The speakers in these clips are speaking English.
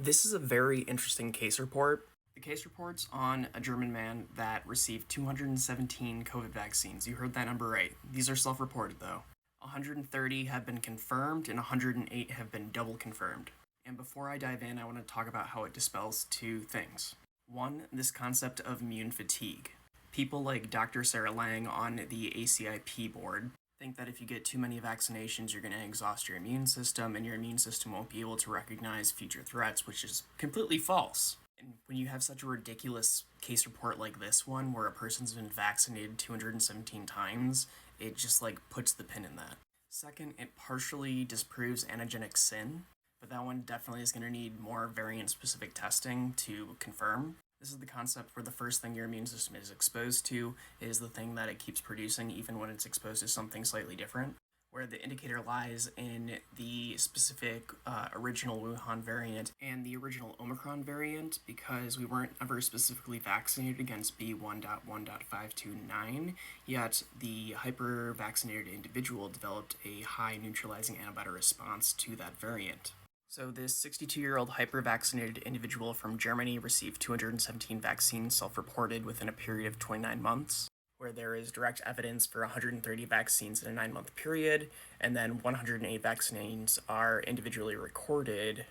This is a very interesting case report. The case report's on a German man that received 217 COVID vaccines. You heard that number right. These are self-reported, though. 130 have been confirmed, and 108 have been double confirmed. And before I dive in, I want to talk about how it dispels two things. One, this concept of immune fatigue. People like Dr. Sarah Lang on the ACIP board think that if you get too many vaccinations, you're going to exhaust your immune system, and your immune system won't be able to recognize future threats, which is completely false. And when you have such a ridiculous case report like this one, where a person's been vaccinated 217 times, it just puts the pin in that. Second, it partially disproves antigenic sin, but that one definitely is going to need more variant-specific testing to confirm. This is the concept where the first thing your immune system is exposed to is the thing that it keeps producing even when it's exposed to something slightly different, where the indicator lies in the specific original Wuhan variant and the original Omicron variant, because we weren't ever specifically vaccinated against B1.1.529, yet the hyper-vaccinated individual developed a high neutralizing antibody response to that variant. So this 62-year-old hyper-vaccinated individual from Germany received 217 vaccines self-reported within a period of 29 months, where there is direct evidence for 130 vaccines in a 9-month period, and then 108 vaccines are individually recorded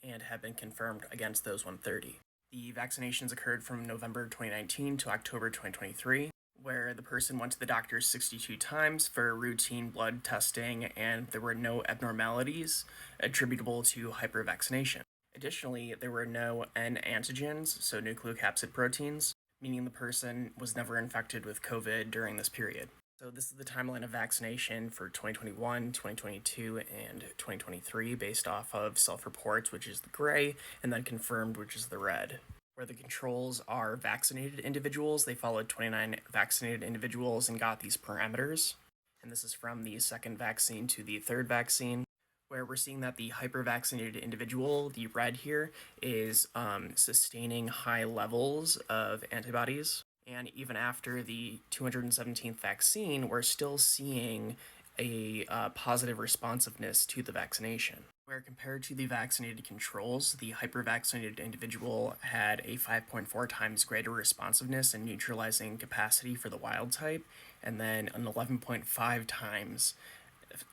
and have been confirmed against those 130. The vaccinations occurred from November 2019 to October 2023, where the person went to the doctor 62 times for routine blood testing, and there were no abnormalities attributable to hypervaccination. Additionally, there were no N antigens, so nucleocapsid proteins, meaning the person was never infected with COVID during this period. So this is the timeline of vaccination for 2021, 2022, and 2023 based off of self-reports, which is the gray, and then confirmed, which is the red. Where the controls are vaccinated individuals, they followed 29 vaccinated individuals and got these parameters. And this is from the second vaccine to the third vaccine, where we're seeing that the hyper-vaccinated individual, the red here, is sustaining high levels of antibodies. And even after the 217th vaccine, we're still seeing a positive responsiveness to the vaccination. Where compared to the vaccinated controls, the hyper-vaccinated individual had a 5.4 times greater responsiveness and neutralizing capacity for the wild type, and then an 11.5 times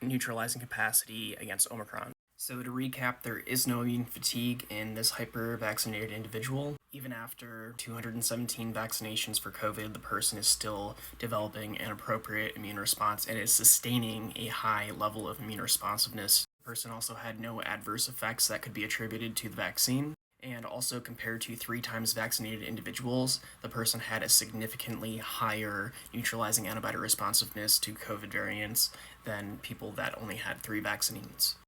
neutralizing capacity against Omicron. So to recap, there is no immune fatigue in this hyper-vaccinated individual. Even after 217 vaccinations for COVID, the person is still developing an appropriate immune response and is sustaining a high level of immune responsiveness. The person also had no adverse effects that could be attributed to the vaccine. And also compared to 3 times vaccinated individuals, the person had a significantly higher neutralizing antibody responsiveness to COVID variants than people that only had 3 vaccines.